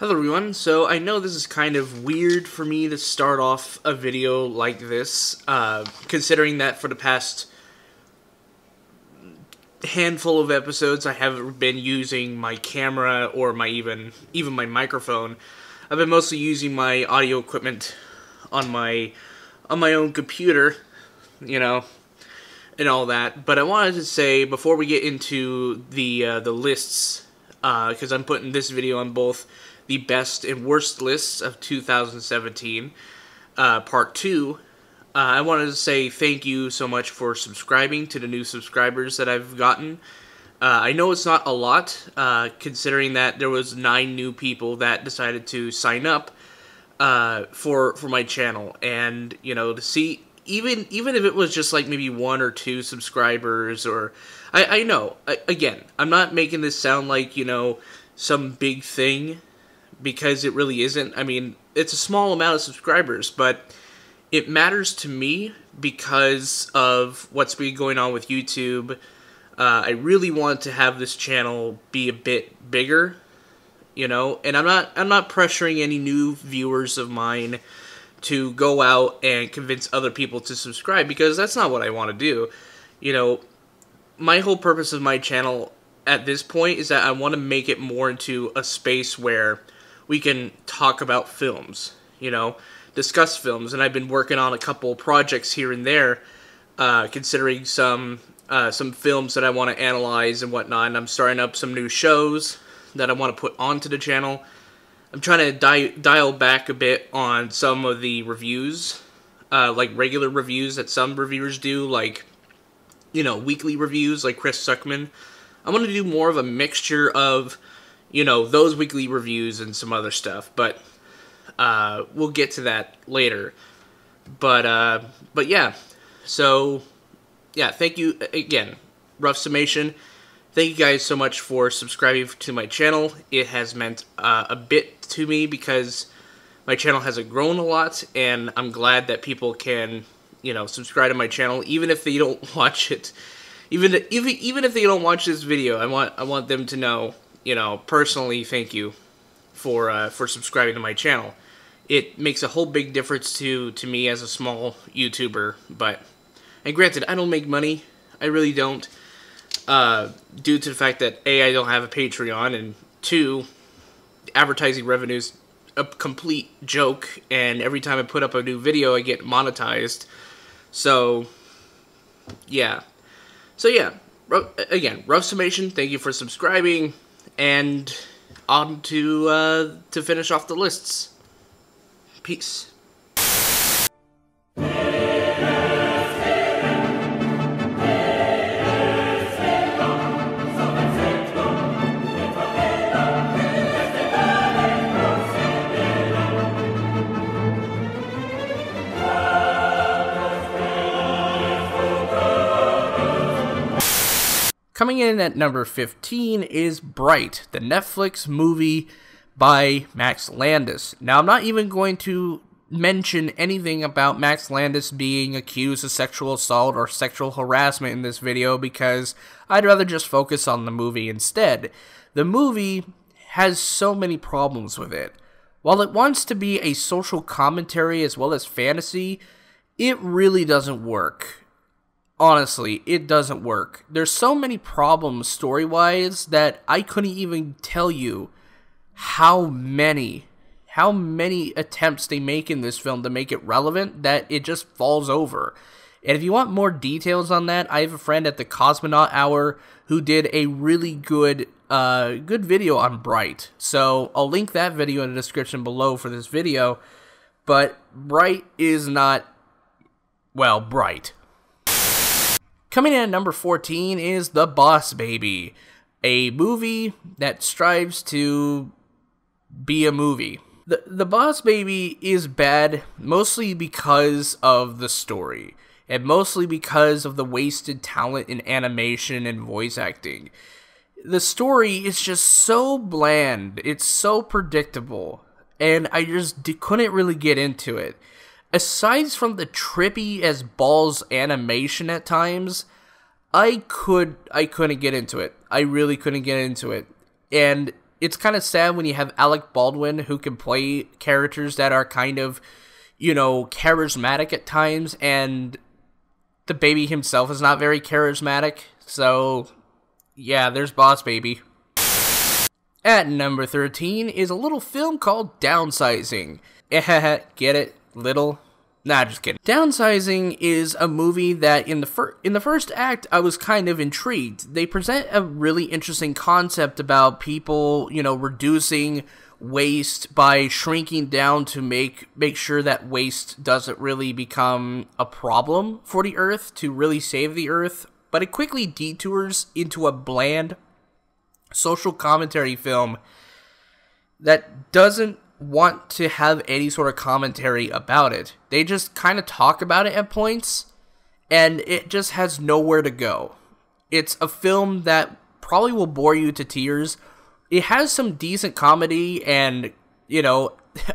Hello everyone, so I know this is kind of weird for me to start off a video like this, considering that for the past handful of episodes I haven't been using my camera or even my microphone. I've been mostly using my audio equipment on my own computer, and all that. But I wanted to say, before we get into the lists, because I'm putting this video on both the best and worst lists of 2017, part 2, I wanted to say thank you so much for subscribing to the new subscribers that I've gotten. I know it's not a lot, considering that there was 9 new people that decided to sign up for my channel, and to see even if it was just like maybe 1 or 2 subscribers, or I know, again, I'm not making this sound like some big thing, because it really isn't. I mean, it's a small amount of subscribers, but it matters to me because of what's been going on with YouTube. I really want to have this channel be a bit bigger, and I'm not pressuring any new viewers of mine to go out and convince other people to subscribe, because that's not what I want to do. My whole purpose of my channel at this point is that I want to make it more into a space where we can talk about films, discuss films, and I've been working on a couple projects here and there, considering some films that I want to analyze and whatnot, and I'm starting up some new shows that I want to put onto the channel. I'm trying to dial back a bit on some of the reviews, like regular reviews that some reviewers do, like, weekly reviews like Chris Suckman. I want to do more of a mixture of those weekly reviews and some other stuff, but we'll get to that later. But yeah, so yeah, thank you again. Rough summation. Thank you guys so much for subscribing to my channel. It has meant a bit to me because my channel hasn't grown a lot, and I'm glad that people can subscribe to my channel even if they don't watch it. Even if they don't watch this video, I want them to know, personally, thank you for subscribing to my channel. It makes a whole big difference to me as a small YouTuber, and granted, I don't make money. I really don't, due to the fact that A, I don't have a Patreon, and 2, advertising revenue's a complete joke, and every time I put up a new video, I get monetized. So, yeah. Again, rough summation, thank you for subscribing, and on to finish off the lists. Peace. Coming in at number 15 is Bright, the Netflix movie by Max Landis. Now, I'm not even going to mention anything about Max Landis being accused of sexual assault or sexual harassment in this video, because I'd rather just focus on the movie instead. The movie has so many problems with it. While it wants to be a social commentary as well as fantasy, it really doesn't work. Honestly, it doesn't work. There's so many problems story-wise that I couldn't even tell you how many attempts they make in this film to make it relevant that it just falls over. And if you want more details on that, I have a friend at the Cosmonaut Hour who did a really good video on Bright. So I'll link that video in the description below for this video. But Bright is not, well, Bright. Coming in at number 14 is The Boss Baby, a movie that strives to be a movie. The Boss Baby is bad mostly because of the story, and mostly because of the wasted talent in animation and voice acting. The story is just so bland, it's so predictable, and I just couldn't really get into it. Aside from the trippy as balls animation at times, I couldn't get into it. I really couldn't get into it. And it's kind of sad when you have Alec Baldwin, who can play characters that are kind of, charismatic at times, and the baby himself is not very charismatic. So, yeah, there's Boss Baby. At number 13 is a little film called Downsizing. Get it? Little? Nah, just kidding. Downsizing is a movie that in the first act I was kind of intrigued. They present a really interesting concept about people, reducing waste by shrinking down to make sure that waste doesn't really become a problem for the earth, to really save the earth. But it quickly detours into a bland social commentary film that doesn't want to have any sort of commentary about it. They just kind of talk about it at points, and it just has nowhere to go. It's a film that probably will bore you to tears. It has some decent comedy, and,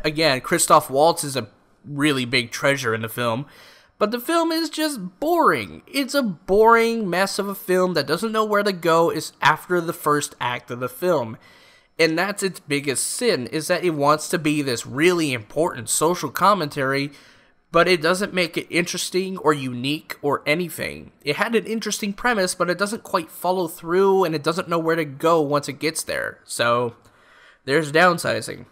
again, Christoph Waltz is a really big treasure in the film, but the film is just boring. It's a boring mess of a film that doesn't know where to go is after the first act of the film. And that's its biggest sin, is that it wants to be this really important social commentary, but it doesn't make it interesting or unique or anything. It had an interesting premise, but it doesn't quite follow through, and it doesn't know where to go once it gets there. So, there's Downsizing.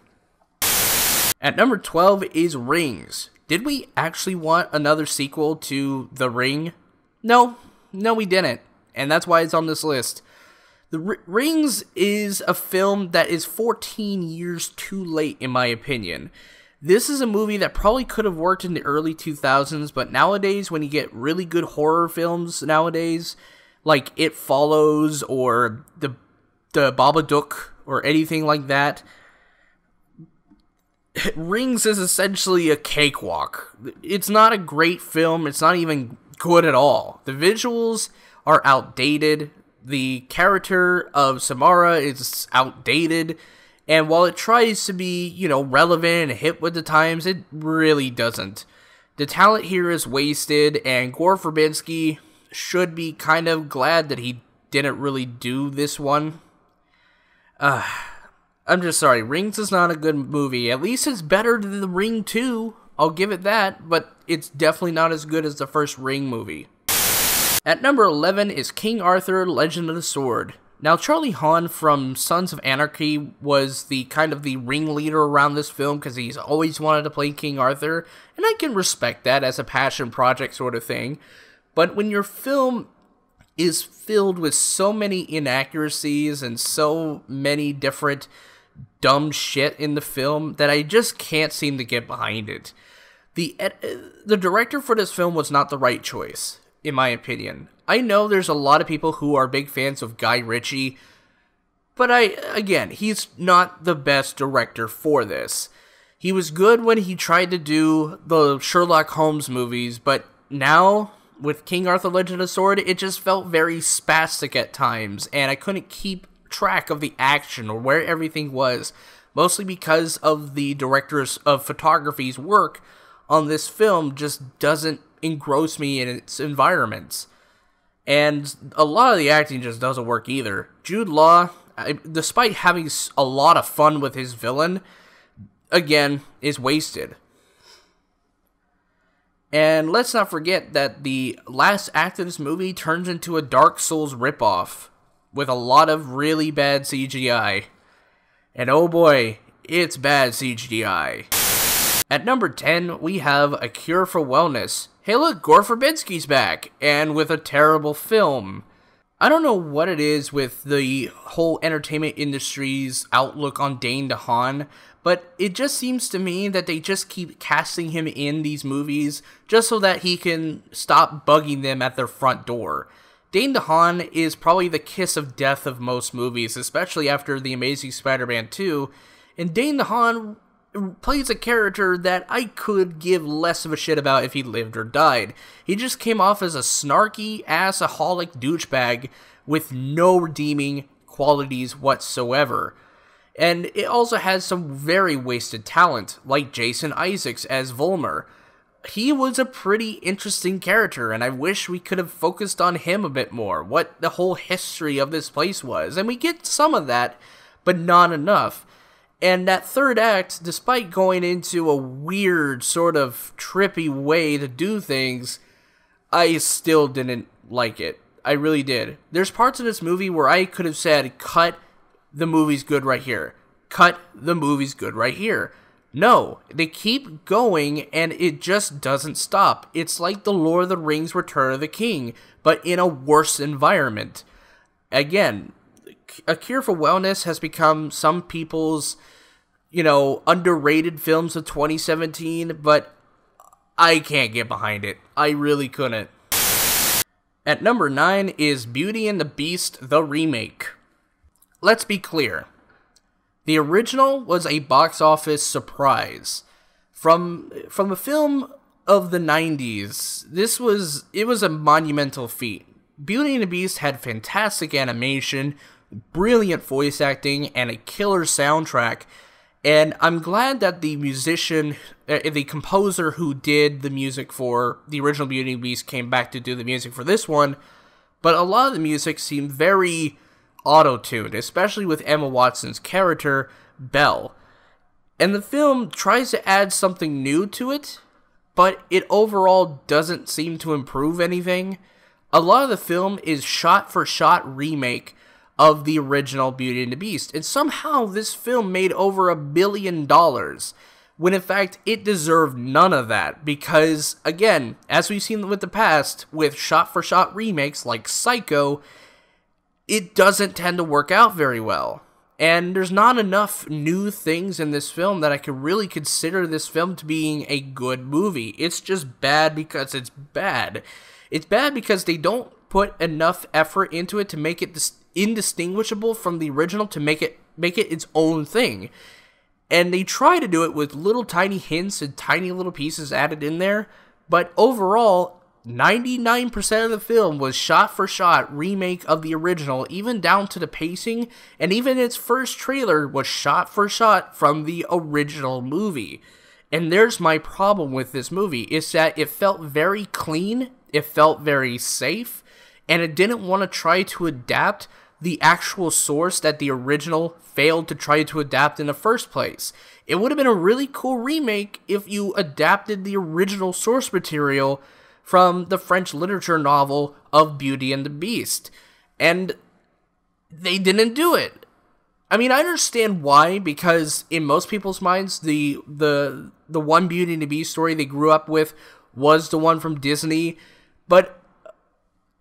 At number 12 is Rings. Did we actually want another sequel to The Ring? No, we didn't. And that's why it's on this list. The Rings is a film that is 14 years too late, in my opinion. This is a movie that probably could have worked in the early 2000s, but nowadays, when you get really good horror films nowadays, like It Follows or the Babadook or anything like that, Rings is essentially a cakewalk. It's not a great film. It's not even good at all. The visuals are outdated. The character of Samara is outdated, and while it tries to be, relevant and hip with the times, it really doesn't. The talent here is wasted, and Gore Verbinski should be kind of glad that he didn't really do this one. I'm just sorry, Rings is not a good movie. At least it's better than The Ring 2, I'll give it that, but it's definitely not as good as the first Ring movie. At number 11 is King Arthur, Legend of the Sword. Now, Charlie Hahn from Sons of Anarchy was the kind of the ringleader around this film because he's always wanted to play King Arthur, and I can respect that as a passion project sort of thing. But when your film is filled with so many inaccuracies and so many different dumb shit in the film that I just can't seem to get behind it. The director for this film was not the right choice, in my opinion. I know there's a lot of people who are big fans of Guy Ritchie, but again, he's not the best director for this. He was good when he tried to do the Sherlock Holmes movies, but now, with King Arthur Legend of the Sword, it just felt very spastic at times, and I couldn't keep track of the action or where everything was, mostly because of the director's of photography's work on this film just doesn't engross me in its environments. And a lot of the acting just doesn't work either. Jude Law, despite having a lot of fun with his villain, again, is wasted. And let's not forget that the last act of this movie turns into a Dark Souls ripoff with a lot of really bad CGI. And oh boy, it's bad CGI. At number 10, we have A Cure for Wellness. Hey look, Gore Verbinski's back, and with a terrible film. I don't know what it is with the whole entertainment industry's outlook on Dane DeHaan, but it just seems to me that they just keep casting him in these movies just so that he can stop bugging them at their front door. Dane DeHaan is probably the kiss of death of most movies, especially after The Amazing Spider-Man 2, and Dane DeHaan plays a character that I could give less of a shit about if he lived or died. He just came off as a snarky, assaholic douchebag with no redeeming qualities whatsoever. And it also has some very wasted talent, like Jason Isaacs as Volmer. He was a pretty interesting character, and I wish we could have focused on him a bit more, what the whole history of this place was. And we get some of that, but not enough. And that third act, despite going into a weird, sort of trippy way to do things, I still didn't like it. I really did. There's parts of this movie where I could have said, cut, the movie's good right here. Cut, the movie's good right here. No, they keep going, and it just doesn't stop. It's like the Lord of the Rings Return of the King, but in a worse environment. Again, A Cure for Wellness has become some people's, underrated films of 2017, but I can't get behind it. I really couldn't. At number 9 is Beauty and the Beast, the remake. Let's be clear. The original was a box office surprise. From a film of the 90s, it was a monumental feat. Beauty and the Beast had fantastic animation, brilliant voice acting, and a killer soundtrack. And I'm glad that the composer who did the music for the original Beauty and the Beast came back to do the music for this one. But a lot of the music seemed very auto-tuned, especially with Emma Watson's character, Belle. And the film tries to add something new to it, but it overall doesn't seem to improve anything. A lot of the film is shot-for-shot remake of the original Beauty and the Beast, and somehow this film made over $1 billion, when in fact it deserved none of that, because, again, as we've seen with the past, with shot-for-shot remakes like Psycho, it doesn't tend to work out very well. And there's not enough new things in this film that I could really consider this film to being a good movie. It's just bad because it's bad. It's bad because they don't put enough effort into it to make it indistinguishable from the original, to make it its own thing. And they try to do it with little tiny hints and tiny little pieces added in there, but overall, 99% of the film was shot-for-shot remake of the original, even down to the pacing, and even its first trailer was shot-for-shot from the original movie. And there's my problem with this movie, is that it felt very clean, it felt very safe, and it didn't want to try to adapt the actual source that the original failed to try to adapt in the first place. It would have been a really cool remake if you adapted the original source material from the French literature novel of Beauty and the Beast. And they didn't do it. I mean, I understand why, because in most people's minds, the one Beauty and the Beast story they grew up with was the one from Disney, but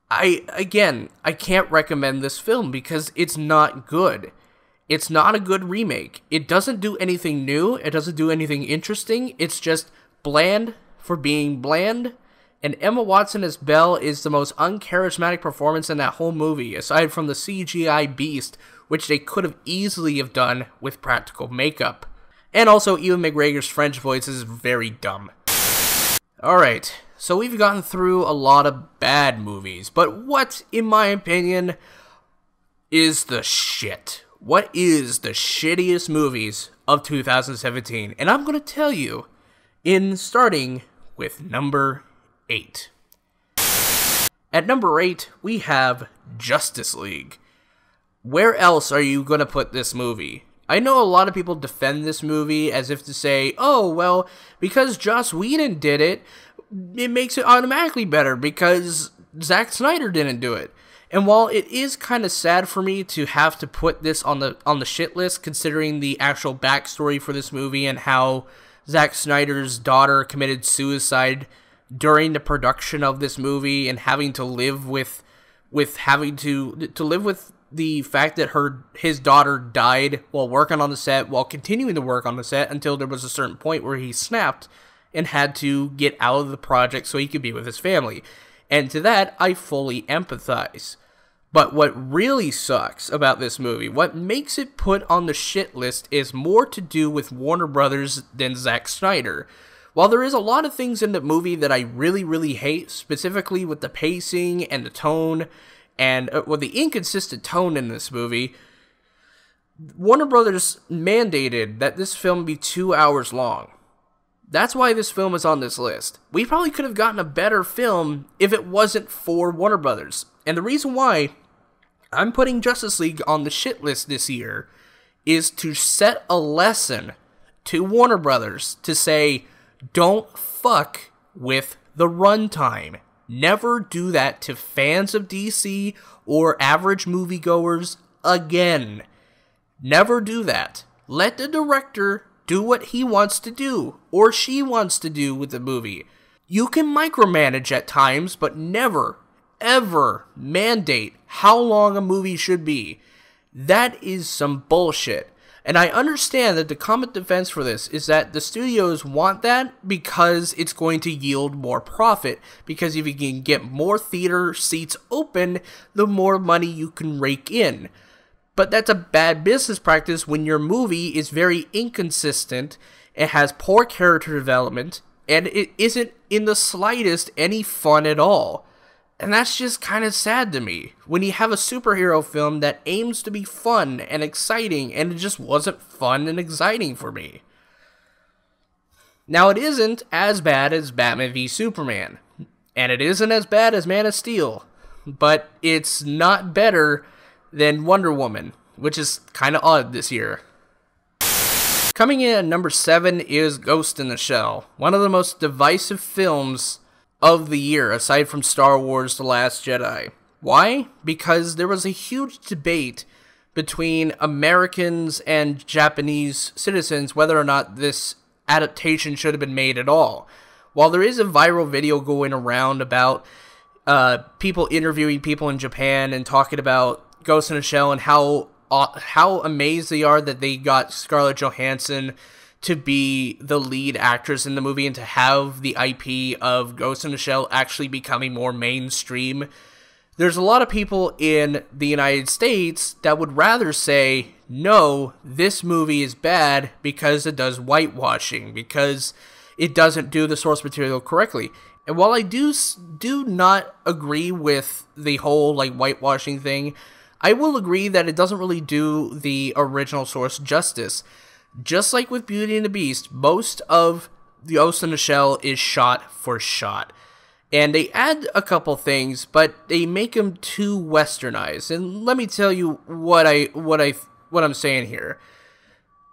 I can't recommend this film because it's not good. It's not a good remake. It doesn't do anything new, it doesn't do anything interesting, it's just bland for being bland. And Emma Watson as Belle is the most uncharismatic performance in that whole movie, aside from the CGI beast, which they could have easily have done with practical makeup. And also, Ewan McGregor's French voice is very dumb. Alright, so we've gotten through a lot of bad movies, but what, in my opinion, is the shit? What is the shittiest movies of 2017? And I'm going to tell you, starting with number 8. At number 8, we have Justice League. Where else are you going to put this movie? I know a lot of people defend this movie as if to say, oh, well, because Joss Whedon did it, it makes it automatically better because Zack Snyder didn't do it. And while it is kind of sad for me to have to put this on the shit list, considering the actual backstory for this movie and how Zack Snyder's daughter committed suicide during the production of this movie, and having to live with having to live with the fact that his daughter died while working on the set, while continuing to work on the set until there was a certain point where he snapped and had to get out of the project so he could be with his family. And to that, I fully empathize. But what really sucks about this movie, what makes it put on the shit list, is more to do with Warner Brothers than Zack Snyder. While there is a lot of things in the movie that I really, really hate, specifically with the pacing and the tone, and the inconsistent tone in this movie, Warner Brothers mandated that this film be 2 hours long. That's why this film is on this list. We probably could have gotten a better film if it wasn't for Warner Brothers. And the reason why I'm putting Justice League on the shit list this year is to set a lesson to Warner Brothers to say, don't fuck with the runtime. Never do that to fans of DC or average moviegoers again. Never do that. Let the director do what he wants to do, or she wants to do with the movie. You can micromanage at times, but never, ever mandate how long a movie should be. That is some bullshit. And I understand that the common defense for this is that the studios want that because it's going to yield more profit. Because if you can get more theater seats open, the more money you can rake in. But that's a bad business practice when your movie is very inconsistent, it has poor character development, and it isn't in the slightest any fun at all. And that's just kind of sad to me, when you have a superhero film that aims to be fun and exciting, and it just wasn't fun and exciting for me. Now, it isn't as bad as Batman v Superman, and it isn't as bad as Man of Steel, but it's not better than Wonder Woman, which is kind of odd this year. Coming in at number 7 is Ghost in the Shell, one of the most divisive films of the year, aside from Star Wars The Last Jedi. Why? Because there was a huge debate between Americans and Japanese citizens whether or not this adaptation should have been made at all. While there is a viral video going around about people interviewing people in Japan and talking about Ghost in the Shell and how amazed they are that they got Scarlett Johansson to be the lead actress in the movie and to have the IP of Ghost in the Shell actually becoming more mainstream. There's a lot of people in the United States that would rather say, no, this movie is bad because it does whitewashing, because it doesn't do the source material correctly. And while I do not agree with the whole whitewashing thing, I will agree that it doesn't really do the original source justice. Just like with Beauty and the Beast, most of the Ghost in the Shell is shot for shot. And they add a couple things, but they make them too westernized. And let me tell you what I'm saying here.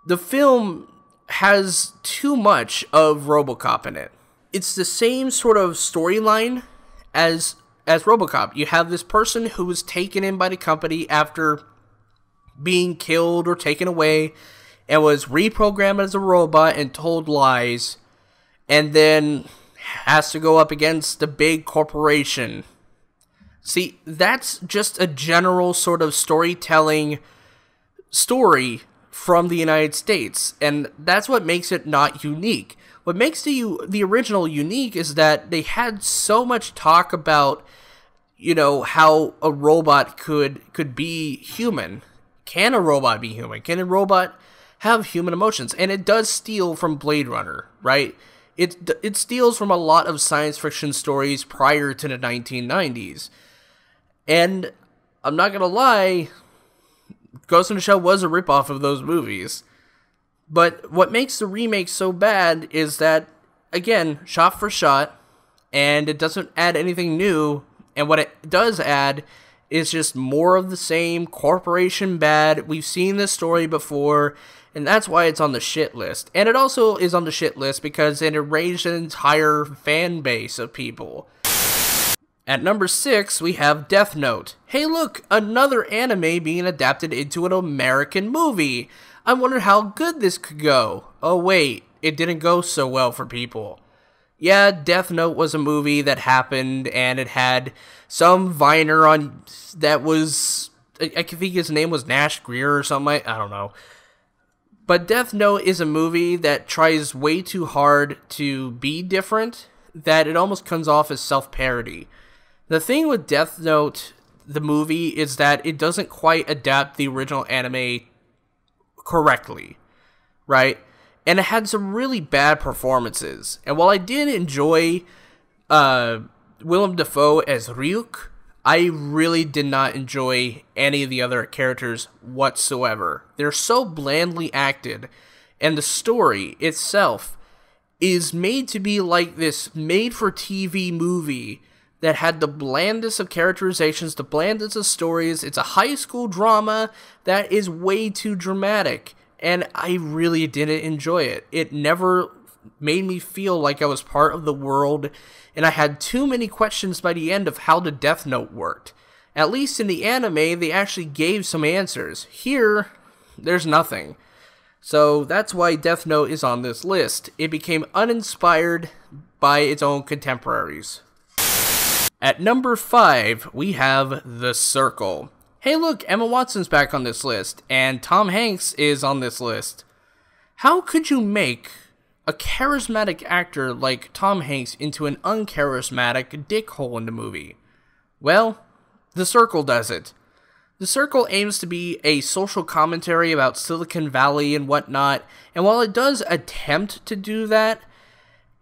The film has too much of RoboCop in it. It's the same sort of storyline as RoboCop. You have this person who was taken in by the company after being killed or taken away, and was reprogrammed as a robot and told lies, and then has to go up against the big corporation. See, that's just a general sort of storytelling story from the United States, and that's what makes it not unique. What makes the original unique is that they had so much talk about, how a robot could be human. Can a robot be human? Can a robot have human emotions? And it does steal from Blade Runner, right? It steals from a lot of science fiction stories prior to the 1990s. And I'm not gonna lie, Ghost in the Shell was a ripoff of those movies. But what makes the remake so bad is that, again, shot for shot, and it doesn't add anything new, and what it does add is just more of the same, corporation bad. We've seen this story before, and that's why it's on the shit list. And it also is on the shit list because it enraged an entire fan base of people. At number 6, we have Death Note. Hey look, another anime being adapted into an American movie. I wonder how good this could go. Oh wait, it didn't go so well for people. Yeah, Death Note was a movie that happened, and it had some Viner on that was, I think his name was Nash Greer or something, I don't know. But Death Note is a movie that tries way too hard to be different, that it almost comes off as self-parody. The thing with Death Note, the movie, is that it doesn't quite adapt the original anime correctly, right? And it had some really bad performances. And while I did enjoy Willem Dafoe as Ryuk, I really did not enjoy any of the other characters whatsoever. They're so blandly acted, and the story itself is made to be like this made-for-TV movie that had the blandest of characterizations, the blandest of stories. It's a high school drama that is way too dramatic, and I really didn't enjoy it. It never made me feel like I was part of the world, and I had too many questions by the end of how the Death Note worked. At least in the anime, they actually gave some answers. Here, there's nothing. So that's why Death Note is on this list. It became uninspired by its own contemporaries. At number 5, we have The Circle. Hey look, Emma Watson's back on this list, and Tom Hanks is on this list. How could you make a charismatic actor like Tom Hanks into an uncharismatic dickhole in the movie? Well, The Circle does it. The Circle aims to be a social commentary about Silicon Valley and whatnot, and while it does attempt to do that,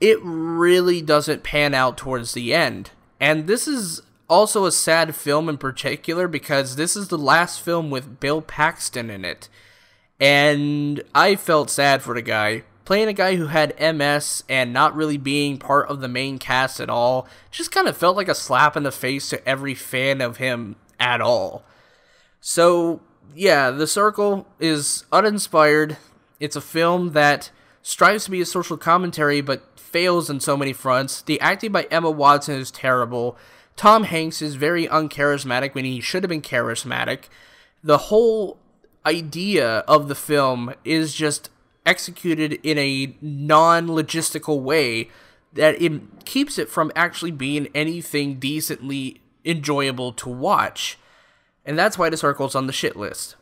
it really doesn't pan out towards the end. And this is also a sad film in particular because this is the last film with Bill Paxton in it. And I felt sad for the guy. Playing a guy who had MS and not really being part of the main cast at all just kind of felt like a slap in the face to every fan of him at all. So, yeah, The Circle is uninspired. It's a film that strives to be a social commentary but fails on so many fronts. The acting by Emma Watson is terrible. Tom Hanks is very uncharismatic when he should have been charismatic. The whole idea of the film is just executed in a non-logistical way that it keeps it from actually being anything decently enjoyable to watch. And that's why The Circle's on the shit list.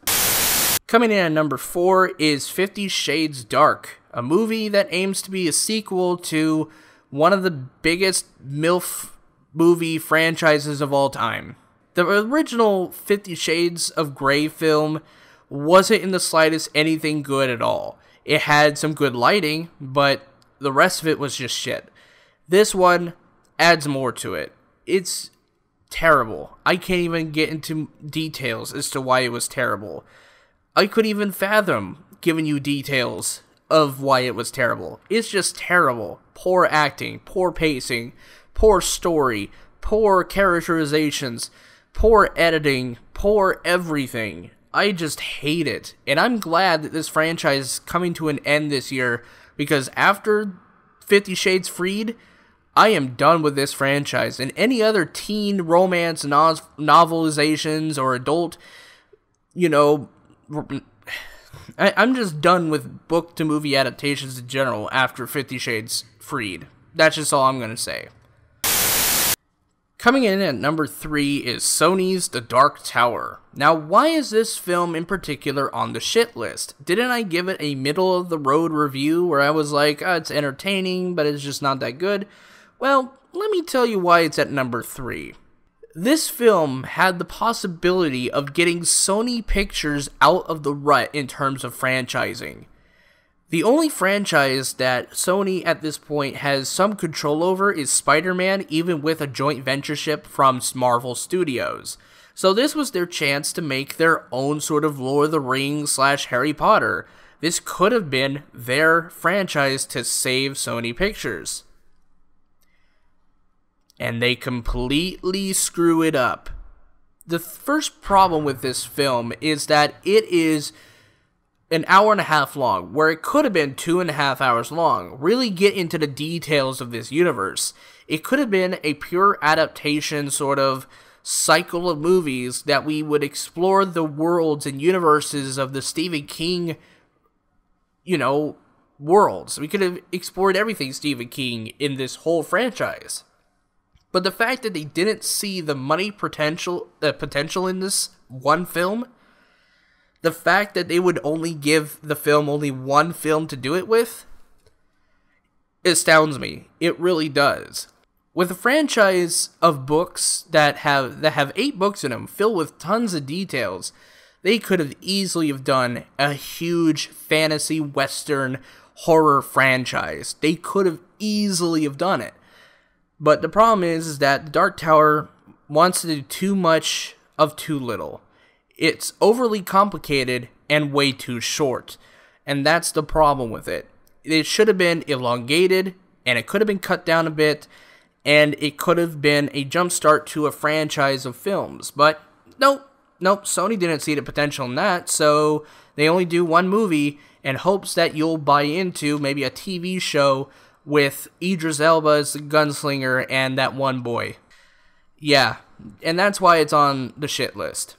Coming in at number 4 is 50 Shades Dark, a movie that aims to be a sequel to one of the biggest MILF movie franchises of all time. The original 50 Shades of Grey film wasn't in the slightest anything good at all. It had some good lighting, but the rest of it was just shit. This one adds more to it. It's terrible. I can't even get into details as to why it was terrible. I couldn't even fathom giving you details of why it was terrible. It's just terrible. Poor acting, poor pacing, poor story, poor characterizations, poor editing, poor everything. I just hate it. And I'm glad that this franchise is coming to an end this year, because after 50 Shades Freed, I am done with this franchise. And any other teen romance novelizations or adult, I'm just done with book to movie adaptations in general after 50 Shades Freed. That's just all I'm going to say. Coming in at number 3 is Sony's The Dark Tower. Now, why is this film in particular on the shit list? Didn't I give it a middle-of-the-road review where I was like, it's entertaining, but it's just not that good? Well, let me tell you why it's at number 3. This film had the possibility of getting Sony Pictures out of the rut in terms of franchising. The only franchise that Sony at this point has some control over is Spider-Man, even with a joint ventureship from Marvel Studios. So this was their chance to make their own sort of Lord of the Rings / Harry Potter. This could have been their franchise to save Sony Pictures. And they completely screw it up. The first problem with this film is that it is an hour and a half long, where it could have been 2.5 hours long. Really get into the details of this universe. It could have been a pure adaptation sort of cycle of movies that we would explore the worlds and universes of the Stephen King, worlds. We could have explored everything Stephen King in this whole franchise. But the fact that they didn't see the money potential in this one film, the fact that they would only give the film only one film to do it with, astounds me. It really does. With a franchise of books that have 8 books in them, filled with tons of details, they could have easily have done a huge fantasy western horror franchise. They could have easily have done it. But the problem is that The Dark Tower wants to do too much of too little. It's overly complicated and way too short. And that's the problem with it. It should have been elongated, and it could have been cut down a bit, and it could have been a jumpstart to a franchise of films. But nope, Sony didn't see the potential in that, so they only do one movie and hopes that you'll buy into maybe a TV show with Idris Elba as the gunslinger and that one boy. Yeah, and that's why it's on the shit list.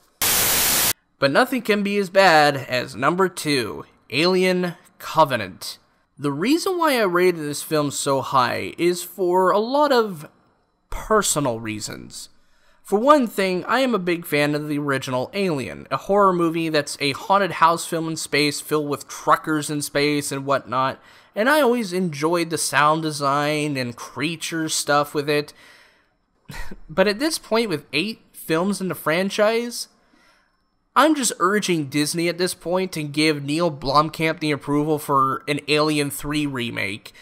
But nothing can be as bad as number 2, Alien Covenant. The reason why I rated this film so high is for a lot of personal reasons. For one thing, I am a big fan of the original Alien, a horror movie that's a haunted house film in space filled with truckers in space and whatnot, and I always enjoyed the sound design and creature stuff with it. But at this point, with 8 films in the franchise, I'm just urging Disney at this point to give Neil Blomkamp the approval for an Alien 3 remake,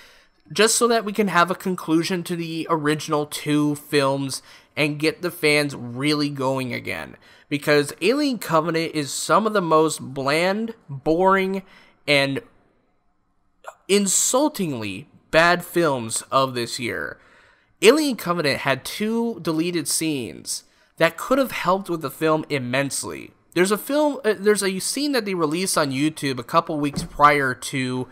just so that we can have a conclusion to the original 2 films and get the fans really going again. Because Alien Covenant is some of the most bland, boring, and insultingly bad films of this year. Alien Covenant had 2 deleted scenes that could have helped with the film immensely. There's a scene that they released on YouTube a couple weeks prior to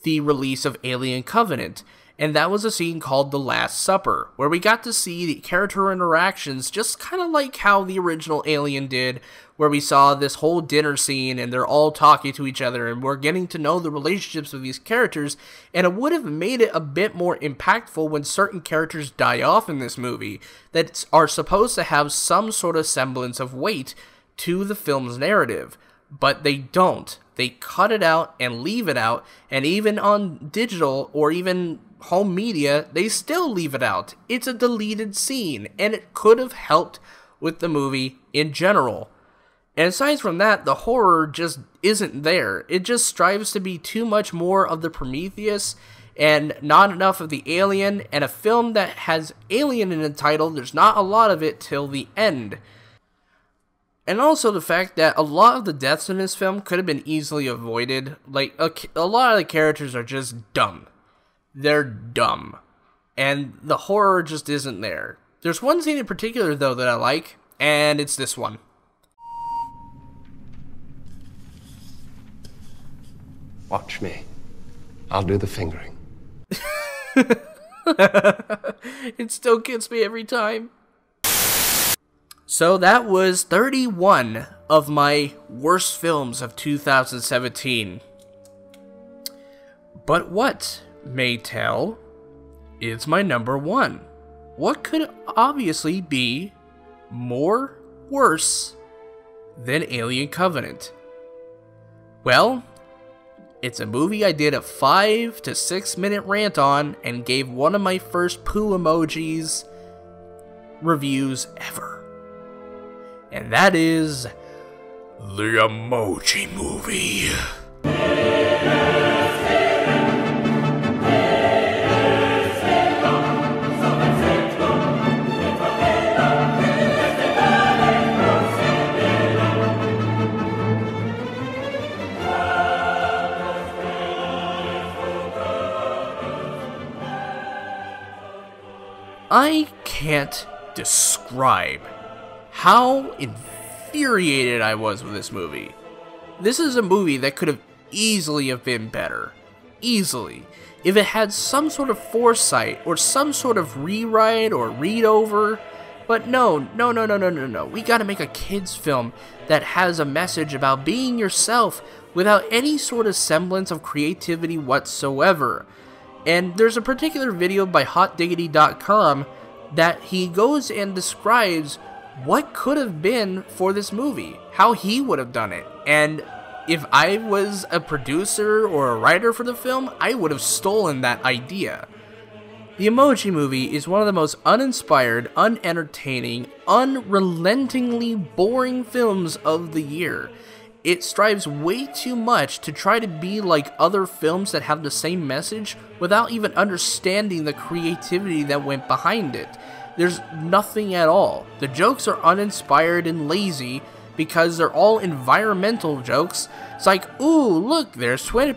the release of Alien Covenant, and that was a scene called The Last Supper, where we got to see the character interactions just kind of like how the original Alien did, where we saw this whole dinner scene and they're all talking to each other and we're getting to know the relationships of these characters, and it would have made it a bit more impactful when certain characters die off in this movie that are supposed to have some sort of semblance of weight to the film's narrative, but they don't. They cut it out and leave it out, and even on digital or even home media, they still leave it out. It's a deleted scene, and it could have helped with the movie in general. And aside from that, the horror just isn't there. It just strives to be too much more of the Prometheus and not enough of the Alien, and a film that has Alien in the title, there's not a lot of it till the end. And also the fact that a lot of the deaths in this film could have been easily avoided. Like, a lot of the characters are just dumb. They're dumb. And the horror just isn't there. There's one scene in particular, though, that I like, and it's this one. Watch me. I'll do the fingering. It still gets me every time. So that was 31 of my worst films of 2017. But what, Maytel, is my number 1? What could obviously be more worse than Alien Covenant? Well, it's a movie I did a 5 to 6 minute rant on and gave one of my first poo emojis reviews ever. And that is the Emoji Movie. I can't describe how infuriated I was with this movie. This is a movie that could have easily have been better. Easily. If it had some sort of foresight or some sort of rewrite or read over. But no. We gotta make a kids film that has a message about being yourself without any sort of semblance of creativity whatsoever. And there's a particular video by hotdiggity.com that he goes and describes what could have been for this movie, how he would have done it. And if I was a producer or a writer for the film, I would have stolen that idea. The Emoji Movie is one of the most uninspired, unentertaining, unrelentingly boring films of the year. It strives way too much to try to be like other films that have the same message without even understanding the creativity that went behind it. There's nothing at all. The jokes are uninspired and lazy because they're all environmental jokes. It's like, ooh, look, there's 20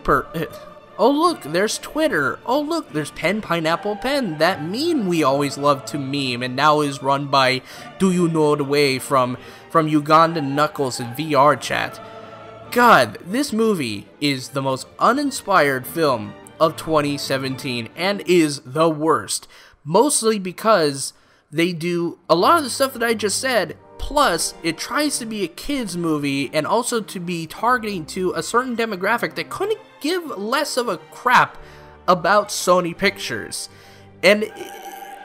Oh look, there's Twitter. Oh look, there's Pen Pineapple Pen, that meme we always loved to meme and now is run by Do You Know the Way from Ugandan Knuckles in VR chat. God, this movie is the most uninspired film of 2017 and is the worst. Mostly because they do a lot of the stuff that I just said, plus it tries to be a kids movie and also to be targeting to a certain demographic that couldn't give less of a crap about Sony Pictures. And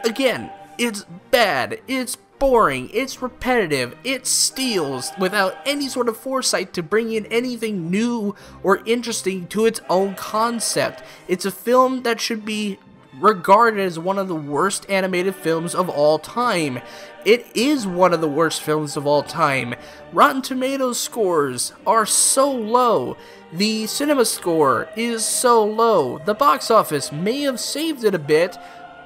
again, it's bad, it's boring, it's repetitive, it steals without any sort of foresight to bring in anything new or interesting to its own concept. It's a film that should be regarded as one of the worst animated films of all time. It is one of the worst films of all time. Rotten Tomatoes scores are so low. The cinema score is so low. The box office may have saved it a bit,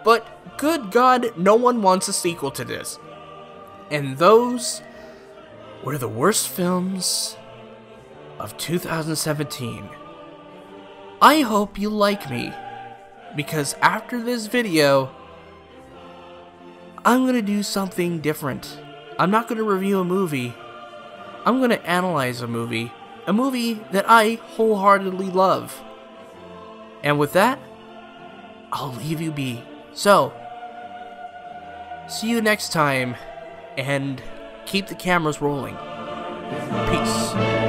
but good God, no one wants a sequel to this. And those were the worst films of 2017. I hope you like me, because after this video, I'm gonna do something different. I'm not gonna review a movie. I'm gonna analyze a movie that I wholeheartedly love. And with that, I'll leave you be. So, see you next time, and keep the cameras rolling. Peace.